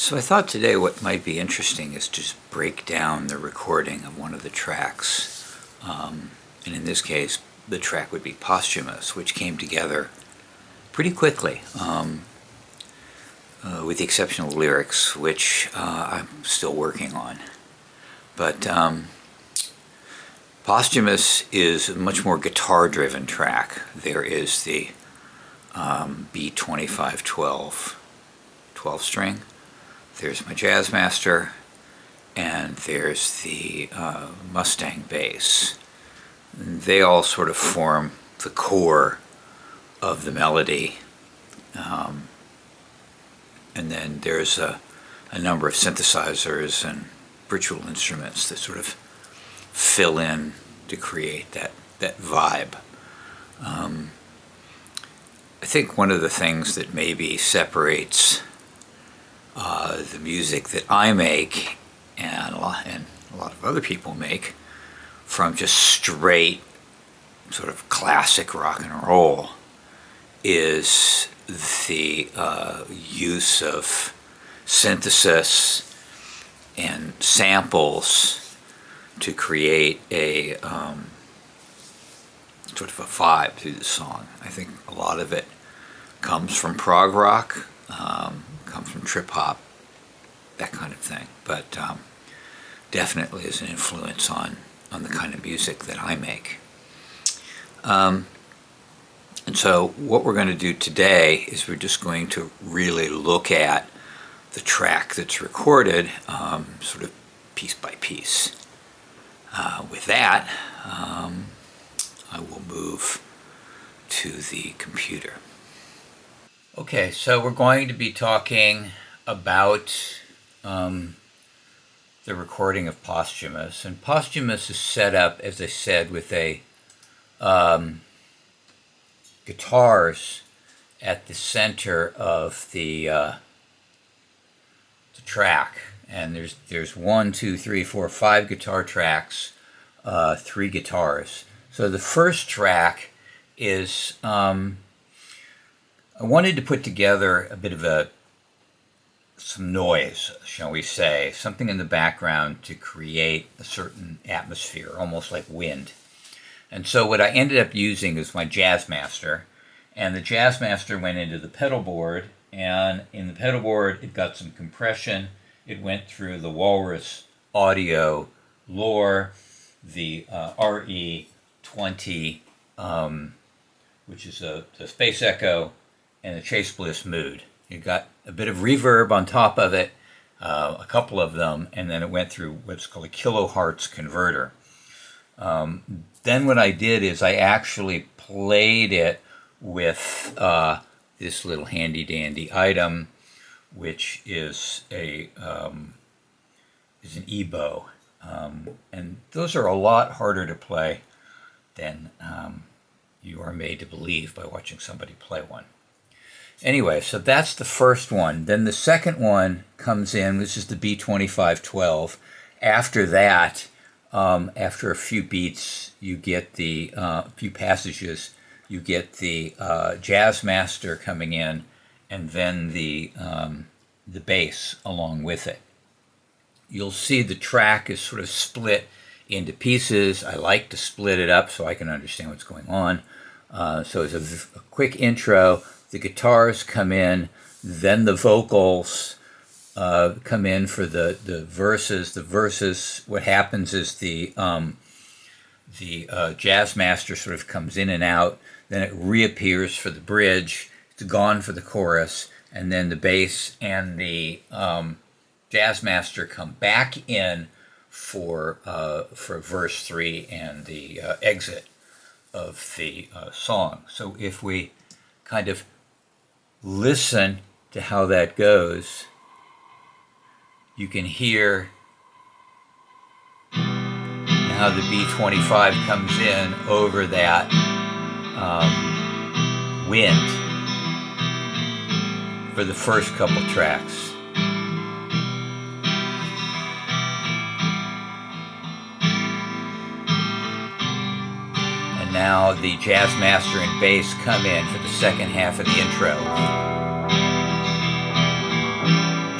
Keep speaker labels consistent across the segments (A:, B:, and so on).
A: So I thought today what might be interesting is to just break down the recording of one of the tracks. And in this case, the track would be Posthumous, which came together pretty quickly, with the exception of the lyrics, which I'm still working on. But Posthumous is a much more guitar-driven track. There is the B2512 12-string. There's my Jazz Master, and there's the Mustang bass. They all sort of form the core of the melody. And then there's a number of synthesizers and virtual instruments that sort of fill in to create that vibe. I think one of the things that maybe separates the music that I make and a lot of other people make from just straight sort of classic rock and roll is the use of synthesis and samples to create a sort of a vibe through the song. I think a lot of it comes from prog rock, comes from trip hop, that kind of thing, but definitely is an influence on the kind of music that I make. And so what we're going to do today is we're just going to really look at the track that's recorded, sort of piece by piece. With that, I will move to the computer. Okay, so we're going to be talking about the recording of Posthumous. And Posthumous is set up, as I said, with a guitars at the center of the track. And there's 1, 2, 3, 4, 5 guitar tracks, 3 guitars. So the first track is, I wanted to put together a bit of some noise, shall we say, something in the background to create a certain atmosphere, almost like wind. And so what I ended up using is my Jazz Master, and the Jazz Master went into the pedal board, and in the pedal board it got some compression. It went through the Walrus Audio Lure, the RE20, which is a Space Echo, and the Chase Bliss Mood. It got a bit of reverb on top of it, a couple of them, and then it went through what's called a kilohertz converter. Then what I did is I actually played it with this little handy-dandy item, which is an EBow. And those are a lot harder to play than you are made to believe by watching somebody play one. Anyway, so that's the first one. Then the second one comes in. This is the B2512. After that, after a few beats, you get the few passages. You get the Jazz Master coming in, and then the bass along with it. You'll see the track is sort of split into pieces. I like to split it up so I can understand what's going on. So as a quick intro, the guitars come in, then the vocals come in for the verses. The verses, what happens is the Jazz Master sort of comes in and out, then it reappears for the bridge, it's gone for the chorus, and then the bass and the Jazz Master come back in for verse 3 and the exit of the song. So if we kind of listen to how that goes, you can hear how the B25 comes in over that wind for the first couple tracks. And now the Jazz Master and bass come in for the second half of the intro.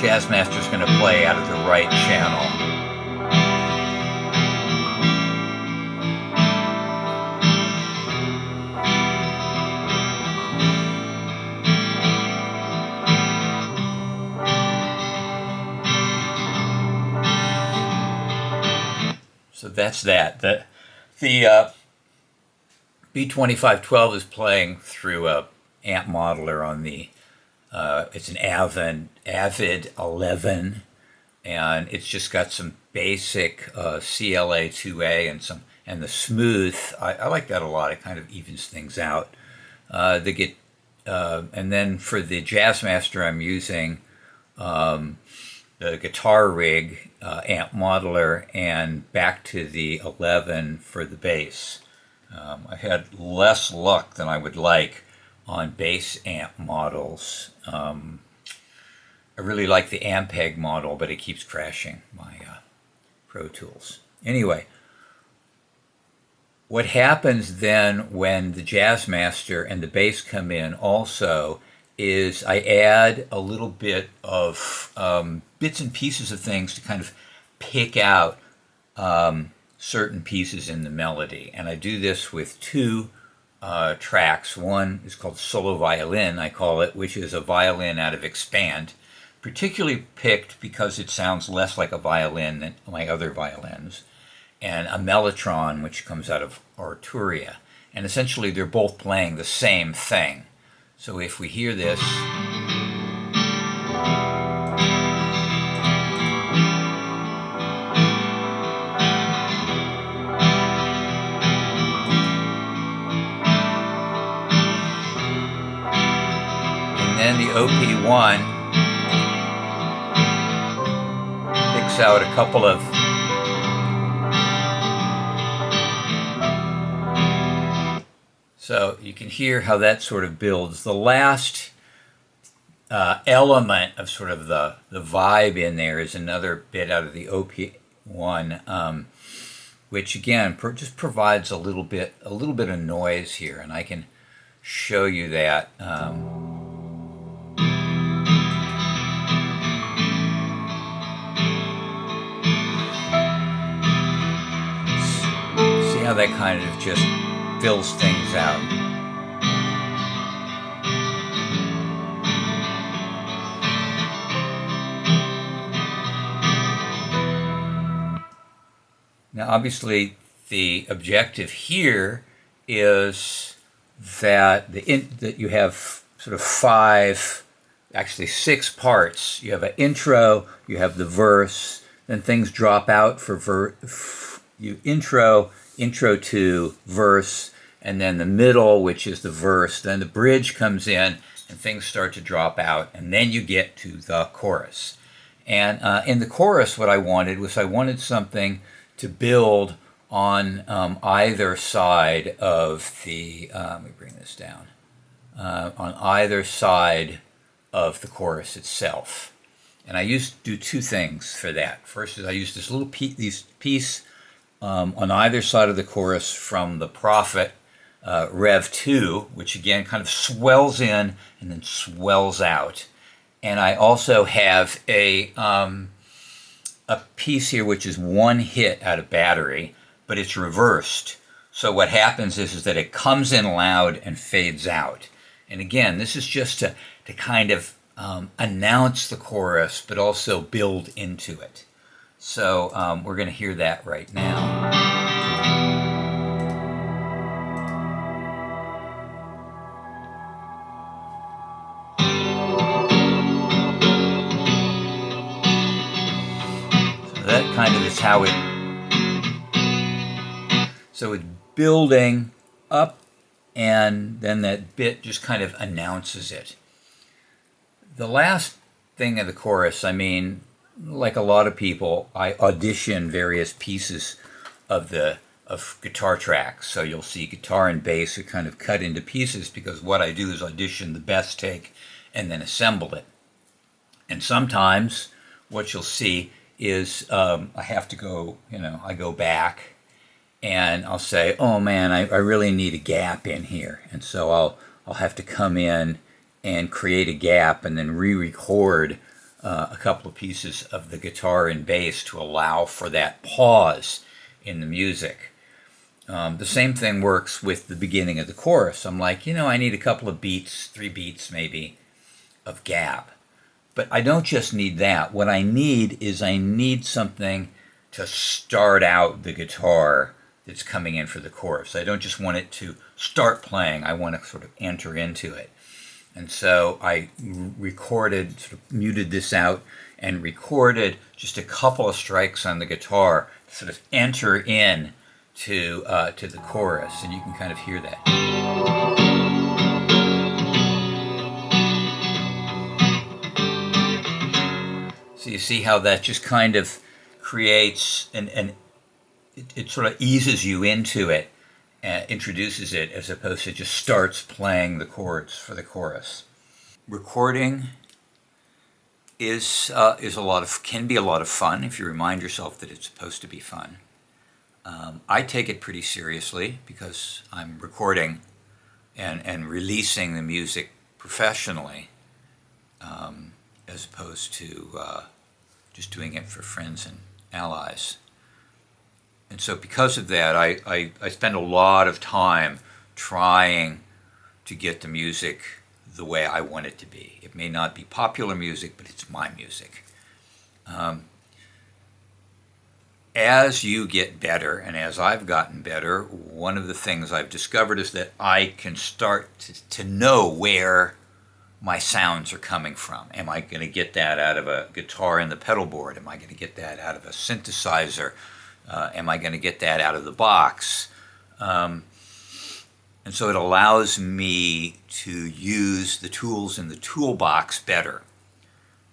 A: Jazzmaster's going to play out of the right channel. So that's that. The B2512 is playing through a amp modeler on the it's an Avid 11, and it's just got some basic CLA 2A and the smooth. I like that a lot. It kind of evens things out. And then for the Jazzmaster, I'm using the Guitar Rig amp modeler and back to the 11 for the bass. I've had less luck than I would like on bass amp models. I really like the Ampeg model, but it keeps crashing my Pro Tools. Anyway, what happens then when the Jazzmaster and the bass come in also is I add a little bit of bits and pieces of things to kind of pick out certain pieces in the melody. And I do this with two tracks. One is called Solo Violin, I call it, which is a violin out of Expand, particularly picked because it sounds less like a violin than my other violins, and a Mellotron, which comes out of Arturia. And essentially they're both playing the same thing. So if we hear this, and then the OP1 picks out a couple of so you can hear how that sort of builds. The last element of sort of the vibe in there is another bit out of the OP1, which again just provides a little bit of noise here, and I can show you that. See how that kind of just fills things out. Now, obviously, the objective here is that that you have sort of actually six parts. You have an intro, you have the verse, then things drop out for intro to verse, and then the middle, which is the verse, then the bridge comes in, and things start to drop out, and then you get to the chorus. And in the chorus, what I wanted something to build on either side of the, let me bring this down, on either side of the chorus itself. And I used to do two things for that. First is I used this little piece on either side of the chorus from the Prophet Rev 2, which again kind of swells in and then swells out. And I also have a piece here which is one hit out of battery, but it's reversed. So what happens is that it comes in loud and fades out. And again, this is just to kind of announce the chorus, but also build into it. So we're going to hear that right now. So that kind of is how so it's building up, and then that bit just kind of announces it. The last thing of the chorus, I mean, like a lot of people, I audition various pieces of guitar tracks. So you'll see guitar and bass are kind of cut into pieces because what I do is audition the best take and then assemble it. And sometimes what you'll see is I have to go, I go back and I'll say, oh man, I really need a gap in here. And so I'll have to come in and create a gap and then re-record a couple of pieces of the guitar and bass to allow for that pause in the music. The same thing works with the beginning of the chorus. I'm like, I need a couple of beats, 3 beats maybe, of gap. But I don't just need that. What I need something to start out the guitar that's coming in for the chorus. I don't just want it to start playing. I want to sort of enter into it. And so I recorded, sort of muted this out and recorded just a couple of strikes on the guitar to sort of enter in to the chorus, and you can kind of hear that. So you see how that just kind of creates and it sort of eases you into it, introduces it, as opposed to just starts playing the chords for the chorus. Recording can be a lot of fun if you remind yourself that it's supposed to be fun. I take it pretty seriously because I'm recording and releasing the music professionally, as opposed to just doing it for friends and allies. And so because of that, I spend a lot of time trying to get the music the way I want it to be. It may not be popular music, but it's my music. As you get better, and as I've gotten better, one of the things I've discovered is that I can start to know where my sounds are coming from. Am I going to get that out of a guitar in the pedal board? Am I going to get that out of a synthesizer? Am I going to get that out of the box? And so it allows me to use the tools in the toolbox better.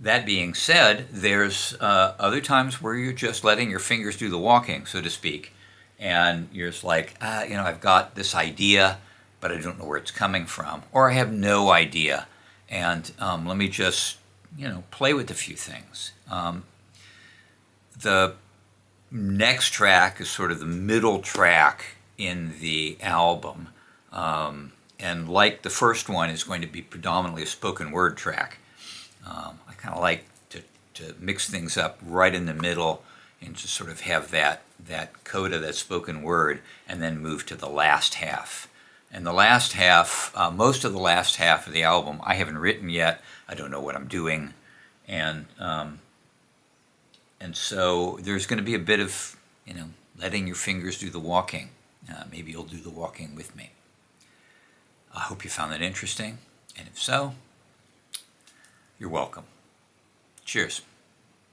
A: That being said, there's other times where you're just letting your fingers do the walking, so to speak. And you're just like, I've got this idea, but I don't know where it's coming from. Or I have no idea. And let me just, play with a few things. The next track is sort of the middle track in the album. And like the first one, is going to be predominantly a spoken word track. I kind of like to mix things up right in the middle and to sort of have that coda, that spoken word, and then move to the last half. And the last half, most of the last half of the album, I haven't written yet. I don't know what I'm doing. And so there's going to be a bit of, letting your fingers do the walking. Maybe you'll do the walking with me. I hope you found that interesting. And if so, you're welcome. Cheers.